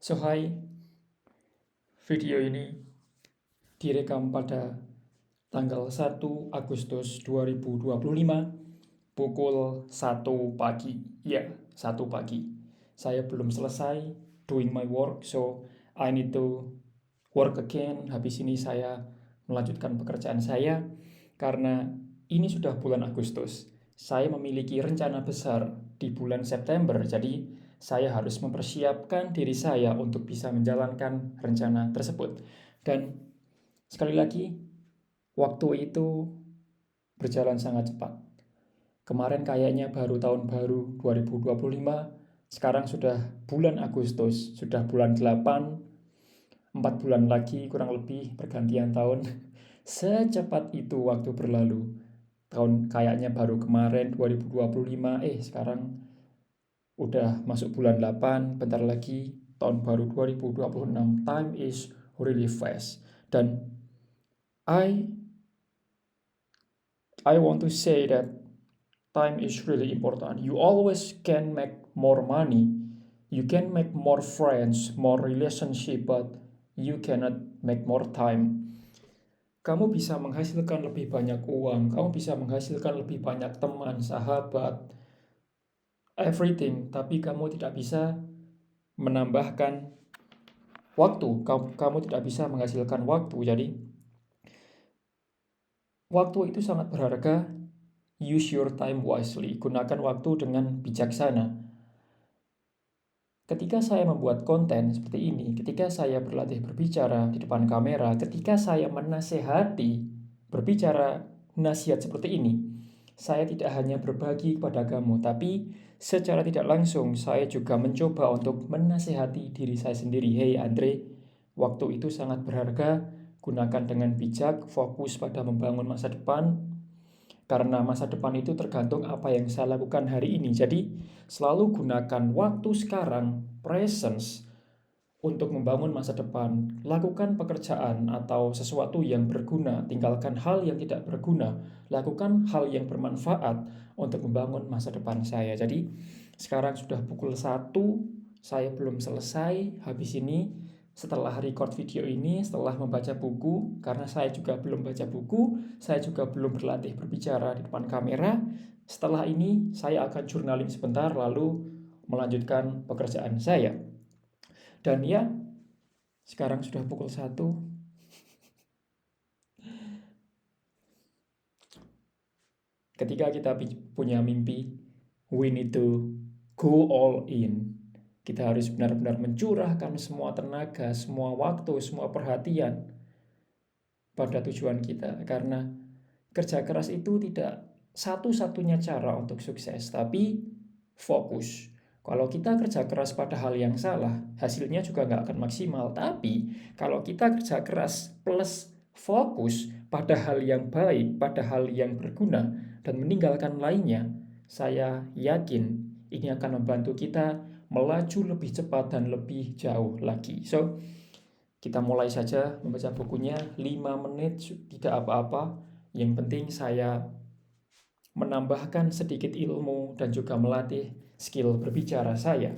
So hi, video ini direkam pada tanggal 1 Agustus 2025 pukul 1 pagi. Ya, 1 pagi. Saya belum selesai doing my work, so I need to work again. Habis ini saya melanjutkan pekerjaan saya karena ini sudah bulan Agustus. Saya memiliki rencana besar di bulan September, jadi saya harus mempersiapkan diri saya untuk bisa menjalankan rencana tersebut. Dan sekali lagi, waktu itu berjalan sangat cepat. Kemarin kayaknya baru tahun baru 2025, sekarang sudah bulan Agustus, sudah bulan 8, 4 bulan lagi kurang lebih pergantian tahun. Secepat itu waktu berlalu. Tahun kayaknya baru kemarin 2025, sekarang udah masuk bulan 8, bentar lagi tahun baru 2026. Time is really fast. Dan I want to say that time is really important. You always can make more money. You can make more friends, more relationship, but you cannot make more time. Kamu bisa menghasilkan lebih banyak uang, kamu bisa menghasilkan lebih banyak teman, sahabat, everything, tapi kamu tidak bisa menambahkan waktu. Kamu tidak bisa menghasilkan waktu. Jadi waktu itu sangat berharga. Use your time wisely. Gunakan waktu dengan bijaksana. Ketika saya membuat konten seperti ini, ketika saya berlatih berbicara di depan kamera, ketika saya menasehati berbicara nasihat seperti ini, saya tidak hanya berbagi kepada kamu, tapi secara tidak langsung saya juga mencoba untuk menasehati diri saya sendiri. Hey Andre, waktu itu sangat berharga, gunakan dengan bijak, fokus pada membangun masa depan, karena masa depan itu tergantung apa yang saya lakukan hari ini. Jadi selalu gunakan waktu sekarang, presence, untuk membangun masa depan. Lakukan pekerjaan atau sesuatu yang berguna, tinggalkan hal yang tidak berguna. Lakukan hal yang bermanfaat untuk membangun masa depan saya. Jadi sekarang sudah pukul 1, saya belum selesai. Habis ini setelah record video ini, setelah membaca buku, karena saya juga belum baca buku, saya juga belum berlatih berbicara di depan kamera. Setelah ini saya akan journaling sebentar lalu melanjutkan pekerjaan saya. Dan ya, sekarang sudah pukul 1. Ketika kita punya mimpi, we need to go all in. Kita harus benar-benar mencurahkan semua tenaga, semua waktu, semua perhatian pada tujuan kita. Karena kerja keras itu tidak satu-satunya cara untuk sukses, tapi fokus. Kalau kita kerja keras pada hal yang salah, hasilnya juga nggak akan maksimal. Tapi kalau kita kerja keras plus fokus pada hal yang baik, pada hal yang berguna, dan meninggalkan lainnya, saya yakin ini akan membantu kita melaju lebih cepat dan lebih jauh lagi. So, kita mulai saja membaca bukunya. 5 menit tidak apa-apa. Yang penting saya menambahkan sedikit ilmu dan juga melatih skill berbicara saya.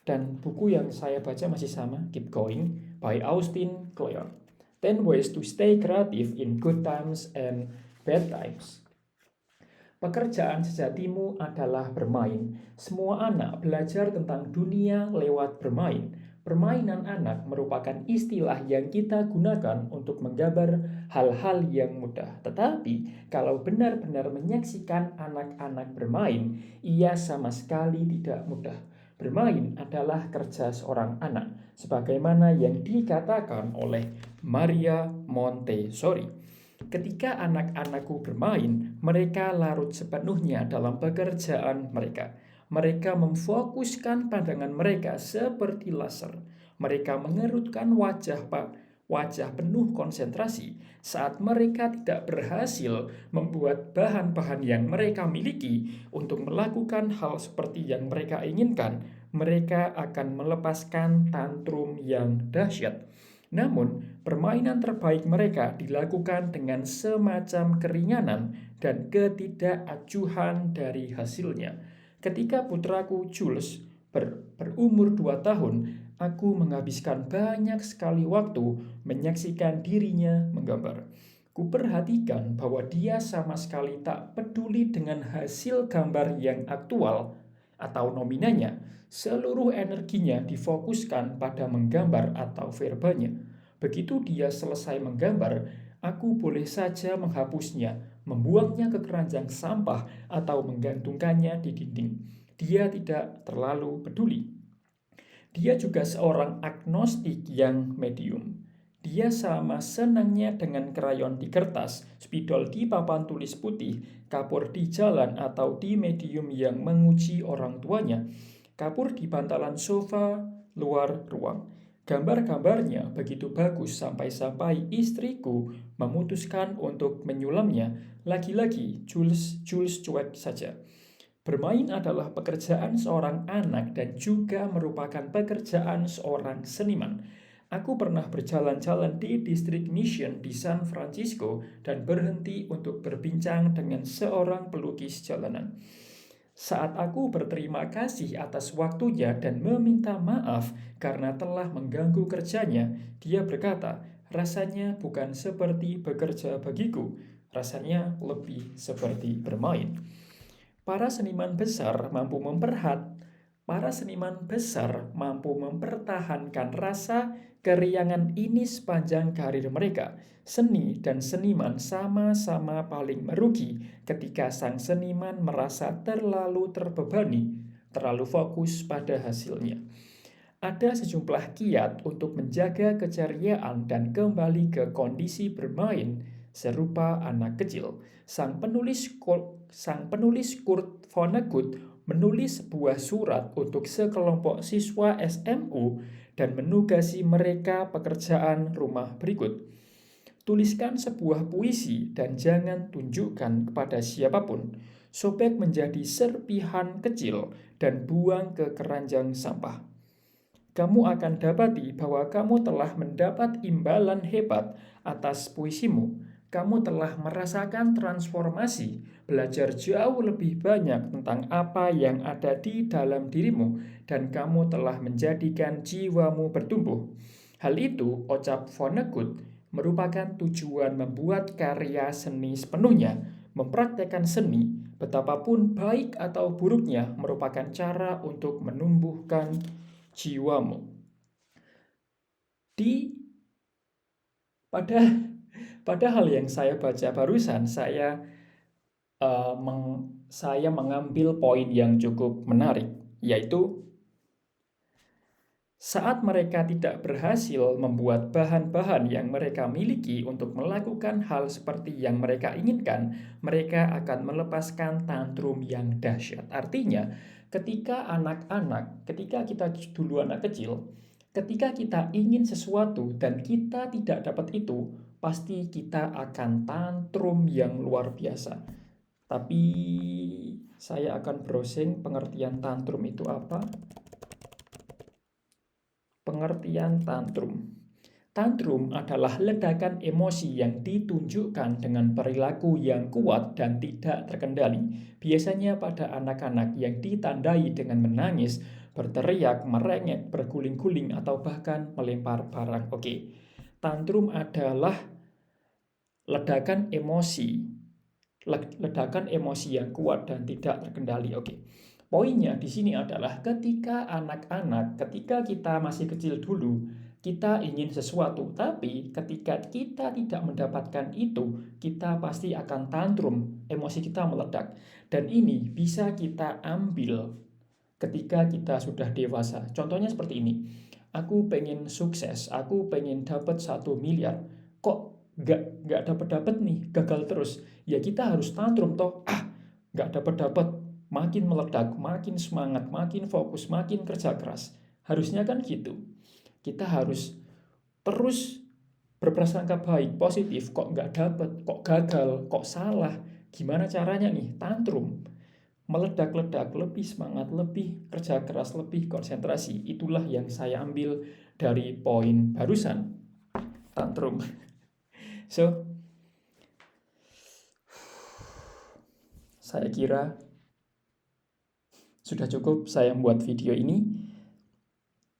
Dan buku yang saya baca masih sama, Keep Going, by Austin Kleon. 10 Ways to Stay Creative in Good Times and Bad Times. Pekerjaan sejatimu adalah bermain. Semua anak belajar tentang dunia lewat bermain. Permainan anak merupakan istilah yang kita gunakan untuk menggambar hal-hal yang mudah. Tetapi kalau benar-benar menyaksikan anak-anak bermain, ia sama sekali tidak mudah. Bermain adalah kerja seorang anak, sebagaimana yang dikatakan oleh Maria Montessori. Ketika anak-anakku bermain, mereka larut sepenuhnya dalam pekerjaan mereka. Mereka memfokuskan pandangan mereka seperti laser. Mereka mengerutkan wajah penuh konsentrasi saat mereka tidak berhasil membuat bahan-bahan yang mereka miliki untuk melakukan hal seperti yang mereka inginkan. Mereka akan melepaskan tantrum yang dahsyat. Namun, permainan terbaik mereka dilakukan dengan semacam keringanan dan ketidakacuhan dari hasilnya. Ketika putraku Jules berumur 2 tahun, aku menghabiskan banyak sekali waktu menyaksikan dirinya menggambar. Kuperhatikan bahwa dia sama sekali tak peduli dengan hasil gambar yang aktual atau nominanya. Seluruh energinya difokuskan pada menggambar atau verbanya. Begitu dia selesai menggambar, aku boleh saja menghapusnya, membuangnya ke keranjang sampah, atau menggantungkannya di dinding. Dia tidak terlalu peduli. Dia juga seorang agnostik yang medium. Dia sama senangnya dengan krayon di kertas, spidol di papan tulis putih, kapur di jalan atau di medium yang menguji orang tuanya, kapur di bantalan sofa luar ruang. Gambar-gambarnya begitu bagus sampai-sampai istriku memutuskan untuk menyulamnya. Lagi-lagi Jules cuek saja. Bermain adalah pekerjaan seorang anak dan juga merupakan pekerjaan seorang seniman. Aku pernah berjalan-jalan di distrik Mission di San Francisco dan berhenti untuk berbincang dengan seorang pelukis jalanan. Saat aku berterima kasih atas waktunya dan meminta maaf karena telah mengganggu kerjanya, dia berkata, rasanya bukan seperti bekerja bagiku, rasanya lebih seperti bermain. Para seniman besar mampu para seniman besar mampu mempertahankan rasa keriangan ini sepanjang karir mereka. Seni dan seniman sama-sama paling merugi ketika sang seniman merasa terlalu terbebani, terlalu fokus pada hasilnya. Ada sejumlah kiat untuk menjaga keceriaan dan kembali ke kondisi bermain serupa anak kecil. Sang penulis Kurt Vonnegut menulis sebuah surat untuk sekelompok siswa SMU dan menugasi mereka pekerjaan rumah berikut. Tuliskan sebuah puisi dan jangan tunjukkan kepada siapapun. Sobek menjadi serpihan kecil dan buang ke keranjang sampah. Kamu akan dapati bahwa kamu telah mendapat imbalan hebat atas puisimu. Kamu telah merasakan transformasi, belajar jauh lebih banyak tentang apa yang ada di dalam dirimu, dan kamu telah menjadikan jiwamu bertumbuh. Hal itu, ucap Vonnegut, merupakan tujuan membuat karya seni sepenuhnya. Mempraktekkan seni, betapapun baik atau buruknya, merupakan cara untuk menumbuhkan jiwamu. Pada pada hal yang saya baca barusan, saya mengambil poin yang cukup menarik, yaitu saat mereka tidak berhasil membuat bahan-bahan yang mereka miliki untuk melakukan hal seperti yang mereka inginkan, mereka akan melepaskan tantrum yang dahsyat. Artinya, ketika kita dulu anak kecil, ketika kita ingin sesuatu dan kita tidak dapat itu, pasti kita akan tantrum yang luar biasa. Tapi saya akan browsing pengertian tantrum itu apa. Pengertian tantrum. Tantrum adalah ledakan emosi yang ditunjukkan dengan perilaku yang kuat dan tidak terkendali. Biasanya pada anak-anak yang ditandai dengan menangis, berteriak, merengek, berguling-guling, atau bahkan melempar barang. Oke, tantrum adalah ledakan emosi yang kuat dan tidak terkendali. Oke. Poinnya di sini adalah ketika kita masih kecil dulu, kita ingin sesuatu, tapi ketika kita tidak mendapatkan itu, kita pasti akan tantrum, emosi kita meledak. Dan ini bisa kita ambil ketika kita sudah dewasa. Contohnya seperti ini, aku pengen sukses, aku pengen dapat 1 miliar, kok nggak dapat nih, gagal terus. Ya kita harus tantrum toh, nggak dapat, makin meledak, makin semangat, makin fokus, makin kerja keras. Harusnya kan gitu. Kita harus terus berprasangka baik, positif. Kok nggak dapat, kok gagal, kok salah. Gimana caranya nih? Tantrum. Meledak-ledak, lebih semangat, lebih kerja keras, lebih konsentrasi. Itulah yang saya ambil dari poin barusan. Tantrum. So, saya kira sudah cukup saya membuat video ini.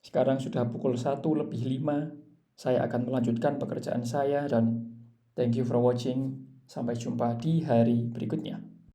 Sekarang sudah pukul 1:05. Saya akan melanjutkan pekerjaan saya dan thank you for watching. Sampai jumpa di hari berikutnya.